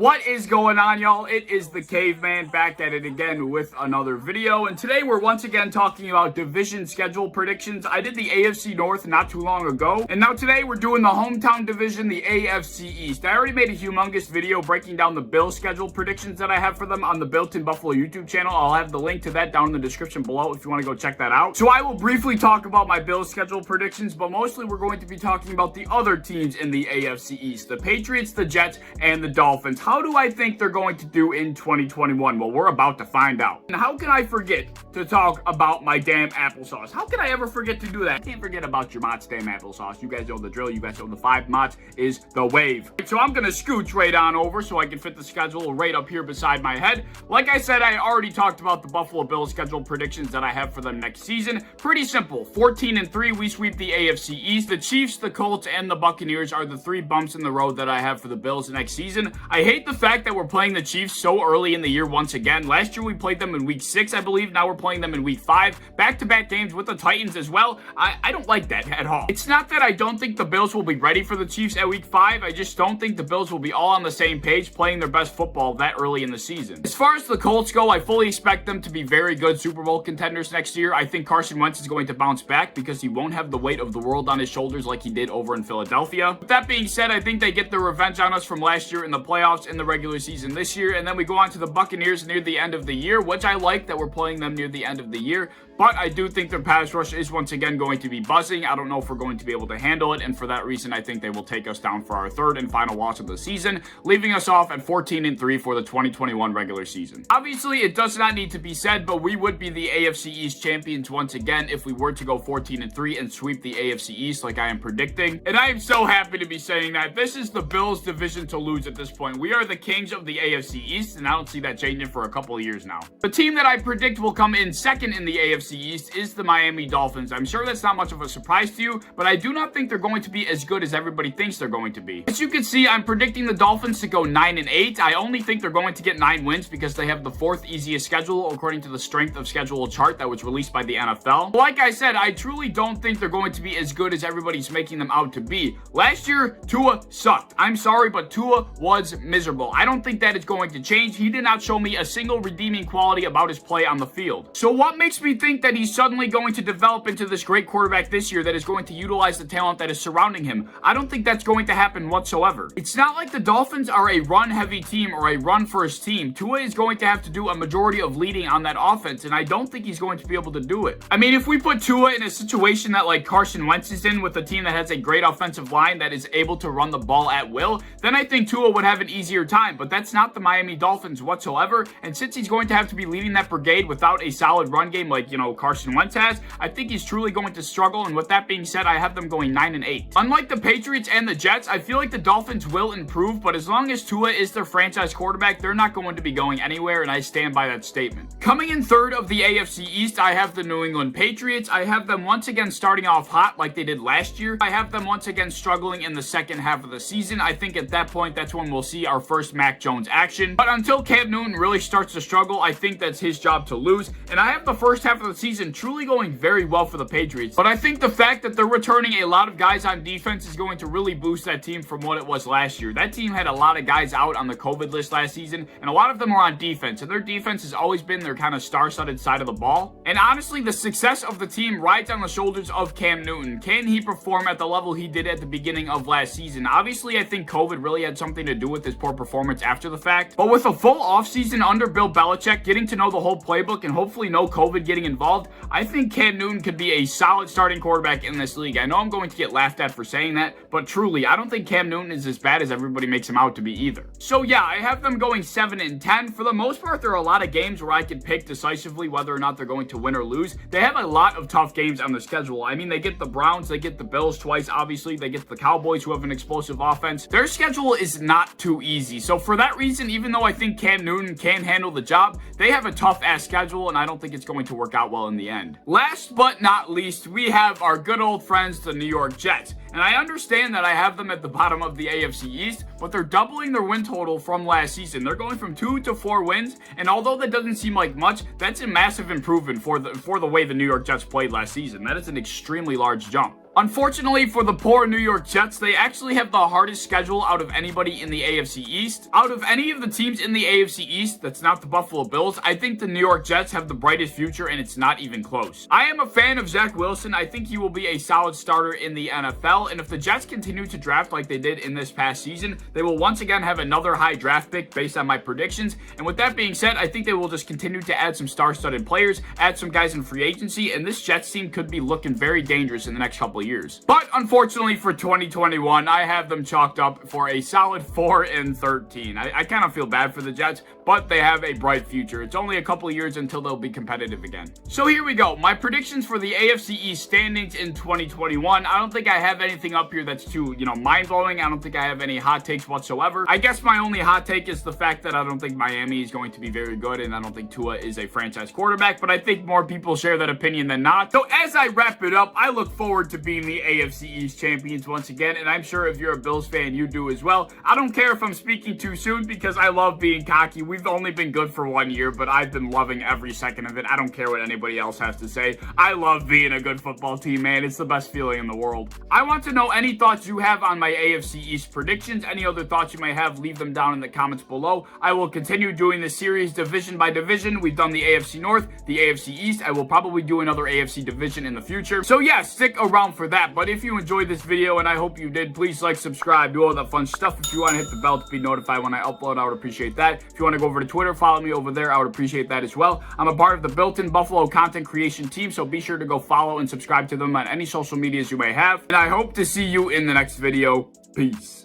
What is going on, y'all? It is the Caveman back at it again with another video, and today we're once again talking about division schedule predictions. I did the AFC North not too long ago, and now today we're doing the hometown division, the AFC East. I already made a humongous video breaking down the Bills schedule predictions that I have for them on the Built in Buffalo YouTube channel. I'll have the link to that down in the description below if you want to go check that out. So I will briefly talk about my Bills schedule predictions, but mostly we're going to be talking about the other teams in the AFC East, the Patriots, the Jets, and the Dolphins. How do I think they're going to do in 2021? Well, we're about to find out. And how can I forget to talk about my damn applesauce? How can I ever forget to do that? I can't forget about your Mott's damn applesauce. You guys know the drill. You guys know the 5 Mott's is the wave. So I'm going to scooch right on over so I can fit the schedule right up here beside my head. Like I said, I already talked about the Buffalo Bills schedule predictions that I have for them next season. Pretty simple. 14-3, we sweep the AFC East. The Chiefs, the Colts, and the Buccaneers are the 3 bumps in the road that I have for the Bills next season. I hate the fact that we're playing the Chiefs so early in the year once again. Last year we played them in week 6, I believe. Now we're playing them in week 5. Back-to-back games with the Titans as well. I don't like that at all. It's not that I don't think the Bills will be ready for the Chiefs at week 5. I just don't think the Bills will be all on the same page playing their best football that early in the season. As far as the Colts go, I fully expect them to be very good Super Bowl contenders next year. I think Carson Wentz is going to bounce back because he won't have the weight of the world on his shoulders like he did over in Philadelphia. With that being said, I think they get their revenge on us from last year in the playoffs in the regular season this year, and then we go on to the Buccaneers near the end of the year, which I like that we're playing them near the end of the year, but I do think their pass rush is once again going to be buzzing. I don't know if we're going to be able to handle it, and for that reason, I think they will take us down for our 3rd and final loss of the season, leaving us off at 14-3 for the 2021 regular season. Obviously, it does not need to be said, but we would be the AFC East champions once again if we were to go 14-3 and sweep the AFC East like I am predicting, and I am so happy to be saying that. This is the Bills division to lose at this point. We are the kings of the AFC East, and I don't see that changing for a couple of years now. The team that I predict will come in second in the AFC East is the Miami Dolphins. I'm sure that's not much of a surprise to you, but I do not think they're going to be as good as everybody thinks they're going to be. As you can see, I'm predicting the Dolphins to go 9-8. I only think they're going to get 9 wins because they have the 4th easiest schedule according to the strength of schedule chart that was released by the NFL. Like I said, I truly don't think they're going to be as good as everybody's making them out to be. Last year, Tua sucked. I'm sorry, but Tua was miserable. I don't think that is going to change. He did not show me a single redeeming quality about his play on the field. So what makes me think that he's suddenly going to develop into this great quarterback this year that is going to utilize the talent that is surrounding him? I don't think that's going to happen whatsoever. It's not like the Dolphins are a run-heavy team or a run-first team. Tua is going to have to do a majority of leading on that offense, and I don't think he's going to be able to do it. I mean, if we put Tua in a situation that like Carson Wentz is in with a team that has a great offensive line that is able to run the ball at will, then I think Tua would have an easier time, but that's not the Miami Dolphins whatsoever, and since he's going to have to be leading that brigade without a solid run game like, Carson Wentz has, I think he's truly going to struggle, and with that being said, I have them going 9-8. Unlike the Patriots and the Jets, I feel like the Dolphins will improve, but as long as Tua is their franchise quarterback, they're not going to be going anywhere, and I stand by that statement. Coming in 3rd of the AFC East, I have the New England Patriots. I have them once again starting off hot like they did last year. I have them once again struggling in the second half of the season. I think at that point, that's when we'll see our first Mac Jones action. But until Cam Newton really starts to struggle, I think that's his job to lose. And I have the first half of the season truly going very well for the Patriots. But I think the fact that they're returning a lot of guys on defense is going to really boost that team from what it was last year. That team had a lot of guys out on the COVID list last season, and a lot of them are on defense. And their defense has always been their kind of star-studded side of the ball. And honestly, the success of the team rides on the shoulders of Cam Newton. Can he perform at the level he did at the beginning of last season? Obviously, I think COVID really had something to do with his poor performance after the fact. But with a full offseason under Bill Belichick, getting to know the whole playbook and hopefully no COVID getting involved, I think Cam Newton could be a solid starting quarterback in this league. I know I'm going to get laughed at for saying that, but truly, I don't think Cam Newton is as bad as everybody makes him out to be either. So yeah, I have them going 7-10. For the most part, there are a lot of games where I could pick decisively whether or not they're going to win or lose. They have a lot of tough games on the schedule. I mean, they get the Browns, they get the Bills twice, obviously. They get the Cowboys, who have an explosive offense. Their schedule is not too easy. So for that reason, even though I think Cam Newton can handle the job, they have a tough-ass schedule, and I don't think it's going to work out well in the end. Last but not least, we have our good old friends, the New York Jets. And I understand that I have them at the bottom of the AFC East, but they're doubling their win total from last season. They're going from 2 to 4 wins, and although that doesn't seem like much, that's a massive improvement for the way the New York Jets played last season. That is an extremely large jump. Unfortunately for the poor New York Jets, they actually have the hardest schedule out of anybody in the AFC East. Out of any of the teams in the AFC East that's not the Buffalo Bills, I think the New York Jets have the brightest future, and it's not even close. I am a fan of Zach Wilson. I think he will be a solid starter in the NFL, and if the Jets continue to draft like they did in this past season, they will once again have another high draft pick based on my predictions. And with that being said, I think they will just continue to add some star-studded players, add some guys in free agency, and this Jets team could be looking very dangerous in the next couple of years. But unfortunately for 2021, I have them chalked up for a solid 4-13. I kind of feel bad for the Jets, but they have a bright future. It's only a couple of years until they'll be competitive again. So here we go. My predictions for the AFC East standings in 2021. I don't think I have anything up here that's too, mind-blowing. I don't think I have any hot takes whatsoever. I guess my only hot take is the fact that I don't think Miami is going to be very good, and I don't think Tua is a franchise quarterback, but I think more people share that opinion than not. So as I wrap it up, I look forward to being the AFC East champions once again, and I'm sure if you're a Bills fan, you do as well. I don't care if I'm speaking too soon because I love being cocky. We've only been good for 1 year, but I've been loving every second of it. I don't care what anybody else has to say. I love being a good football team, man. It's the best feeling in the world. I want to know any thoughts you have on my AFC East predictions. Any other thoughts you may have, leave them down in the comments below. I will continue doing this series division by division. We've done the AFC North, the AFC East. I will probably do another AFC division in the future. So yeah, stick around for that. But if you enjoyed this video, and I hope you did, please like, subscribe, do all that fun stuff. If you want to hit the bell to be notified when I upload, I would appreciate that. If you want to go over to Twitter, follow me over there. I would appreciate that as well. I'm a part of the built-in Buffalo content creation team, so be sure to go follow and subscribe to them on any social medias you may have. And I hope to see you in the next video. Peace.